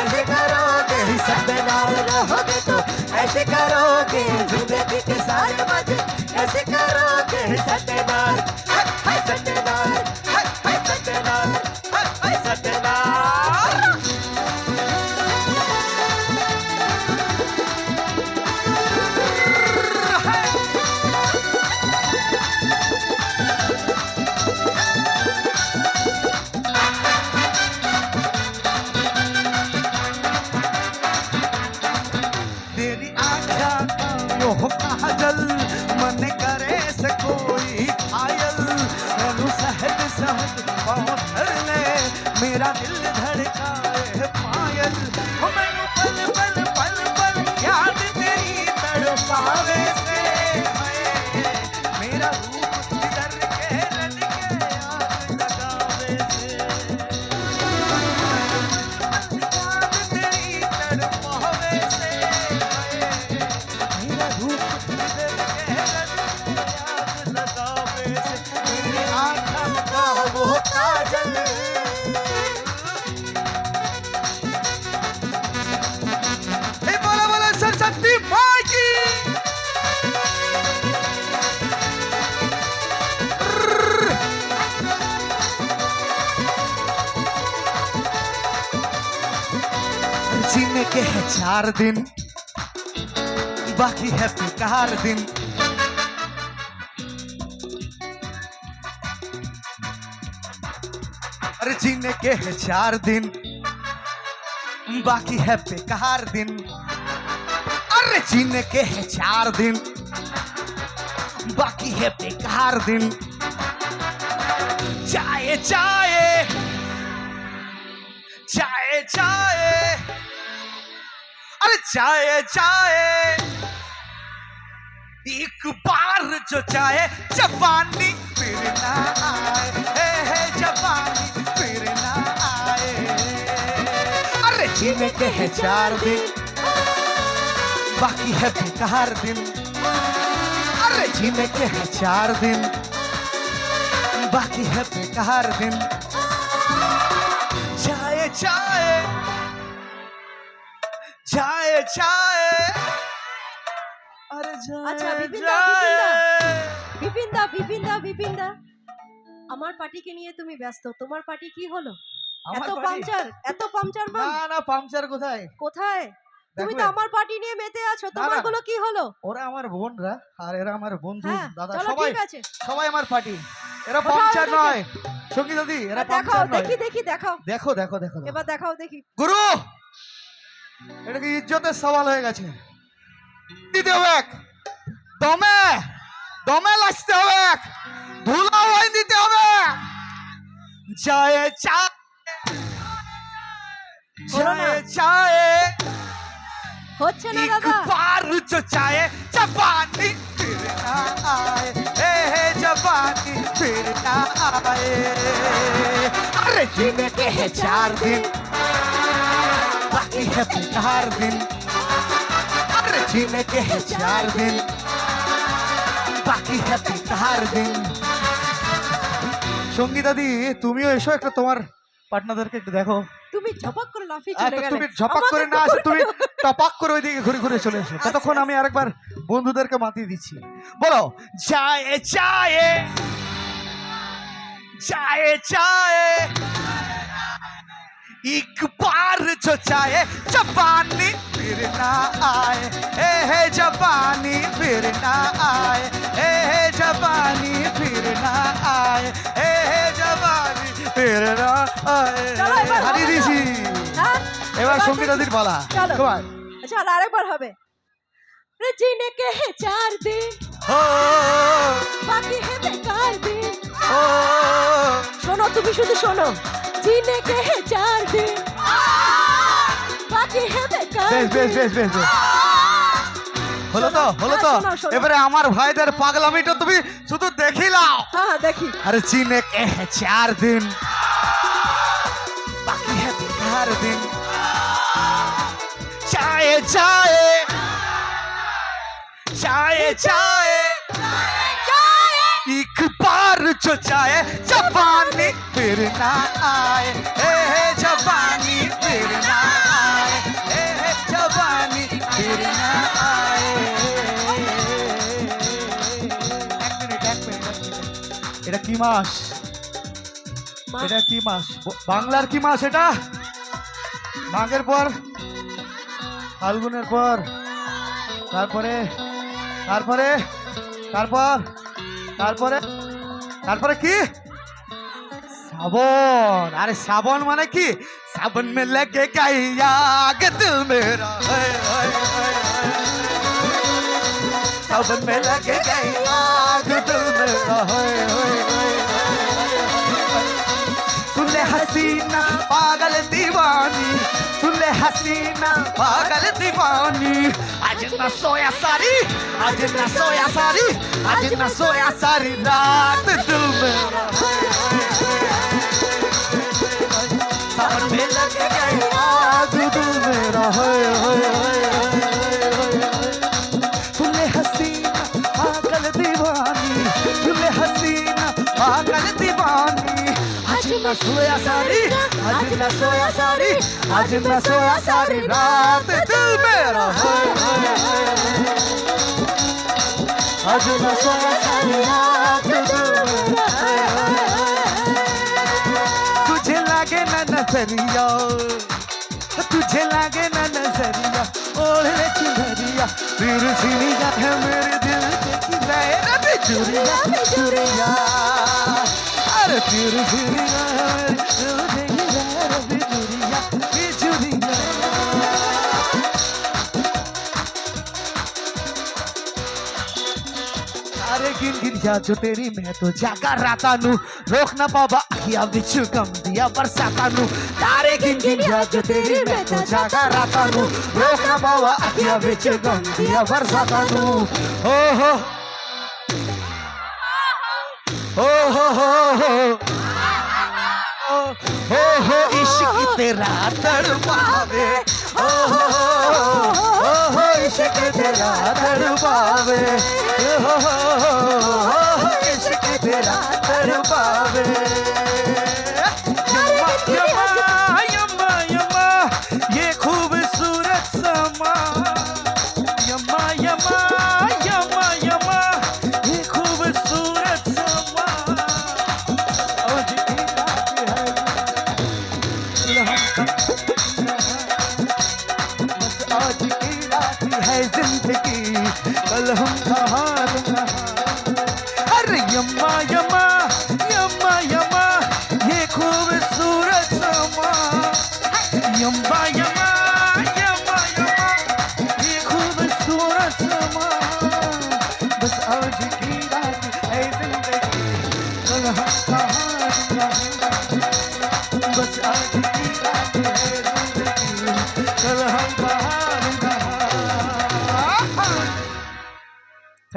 ऐसे करोगे सत्यनारायण रहोगे तो ऐसे करोगे जिंदगी के सारे मजे ऐसे करोगे सत्यनारायण सत्यनारायण सत्यनारायण सत्यनारायण तेरी आँखा यो काजल मन करे से कोई घायल मैनू सहज सहज पहुँच ले मेरा दिल धड़काए पायल हो मैनू पल पल पल पल याद तेरी तड़पावे से मेरा रूप बिगड़ के रट के आग लगावे से याद तेरी तड़पावे से मेरा रूप बिगड़ के रट के आग लगावे से मेरी आँखों का वो काजल बोला बोला सरस्वती माँ की जीने के है 4 दिन बाकी है बेकार दिन अरे जीने के है 4 दिन बाकी है बेकार दिन अरे जीने के है 4 दिन बाकी है बेकार दिन चाहे चाहे चाहे चाहे अरे चाहे चाहे एक बार जो चाहे जवानी फिर ना आए हे जवानी फिर ना आए अरे जीने के है 4 दिन बाकी है बेकार दिन अरे जीने के है 4 दिन बाकी है बेकार दिन चाहे चाहे चाहे चाहे अरे আচ্ছা বিপিনদা আমার পার্টিকে নিয়ে তুমি ব্যস্ত তোমার পার্টি কি হলো আমার এত পাংচার না না পাংচার কোথায় কোথায় তুমি তো দেখবে? আমার পার্টি নিয়ে মেতে আছো তোমার গুলো কি হলো ওরা আমার বোনরা আর এরা আমার বন্ধু হ্যাঁ, দাদা চলো, সবাই ঠিক আছে। সবাই আমার পার্টি এরা কোথাও পাংচার দেখি। নয় সঙ্গী দাদি এরা দেখাও পাংচার নয় দেখি দেখাও দেখো দেখো দেখো দেখো। এবার দেখাও দেখি গুরু এটা কি ইজ্জতের সওয়াল হয়ে গেছে দিতে হবে এক দমে দমে লাগতে হবে এক ধুলা ওই দিতে হবে চায়ে চা বলো না। চায়ে চায়ে হচ্ছে না एक দাদা बार जो चाहे जवानी फिर ना आए हे जवानी फिर ना आए अरे जीने के है 4 दिन बाकी है बेकार दिन अरे जीने के है 4 दिन बाकी है बेकार दिन সঙ্গী দাদি তুমিও এসো একটা তোমার পার্টনারদেরকে একটু দেখো তুমি ঝপাক করে লাফিয়ে চলে গেলে তুমি ঝপাক করে না আসে তুমি টপাক করে ওইদিকে ঘুরে ঘুরে চলে এসো ততক্ষণ আমি আরেকবার বন্ধুদেরকে মাতিয়ে দিচ্ছি বলো চায়ে চায়ে চায়ে চায়ে एक बार जो चाहे जवानी फिर ना आए हे जवानी फिर ना आए हे जवानी फिर ना आए हे जवानी फिर ना आए চলো, এবার হবে হারিয়ে না। দিছি হ্যাঁ এবার এবার সঙ্গীত নদীর পালা চলো। তোমার আচ্ছা আর আরেকবার হবে রে जीने के है 4 दिन ও बाकी है बेकार दिन ও শোনো তুমি শুধু শোনো जीने के है 4 दिन बाकी है बेकार বেশ বেশ বেশ বেশ বেশ। হলো তো হলো তো শোনো, শোনো। এবারে আমার ভাইদের পাগলামিটা তুমি শুধু দেখিলাও হ্যাঁ দেখি अरे जीने के है 4 दिन बाकी है बेकार दिन चाहे चाहे चाहे चाहे एक बार जो चाहे जवानी फिर ना आए जवानी फिर ना आए এটা কি মাস? মা, এটা কি মাস? বাংলার কি মাস এটা? মাঘের পর, ফাল্গুনের পর, তারপরে তারপরে তারপর তারপরে তারপরে কি? শ্রাবণ। আরে শ্রাবণ মানে কি? सावन में लगे आग दिल मेरा सावन में लगे आग दिल मेरा सुन ले हसीना पागल दीवानी सुन ले हसीना पागल दीवानी आज न सोया सारी आज न सोया सारी आज न सोया सारी रात दिल मेरा सावन में लग गई आग दिल मेरा सुने हसीना पागल दीवानी सुने हसीना पागल दीवानी आज न सोया सारी आज न सोया सारी आज न सोया सारी रात दिल मेरा आज न सोया सारी रात दिल मेरा तुझे लागे ना नजरिया तुझे लागे ना नजरिया ओढ़ ले चुनरिया फिर सिरिया है मेरे दिल की दायरा बिजुरिया बिजुरिया अरे फिर सिरिया है मेरे दिल की दायरा बिजुरिया बिजुरिया अरे गिन गिन जा जो तेरी मैं तो जागा राता नू रोक ना पावा अखिया बिच गम दिया बरसाता नू तारे गिन गिन जा जो तेरी मैं तो जागा राता नू रोक ना पावा अखिया बिच गम दिया बरसाता नू ओ हो ओ हो हो इश्क तेरा तड़पावे ओ हो इश्क तेरा तड़पावे हो इश्क तेरा तड़पावे यम्मा यम्मा यम्मा ये खूबसूरत समा यम्मा यम्मा यम्मा यम्मा ये खूबसूरत समा आज की रात है बस आज की रात है जिंदगी कल हम कहाँ अरे यम्मा यम्मा यम्मा यम्मा ये खूबसूरत समा यम्मा यम्मा यम्मा यम्मा ये खूबसूरत समा बस आज की रात है जिंदगी कल हम कहाँ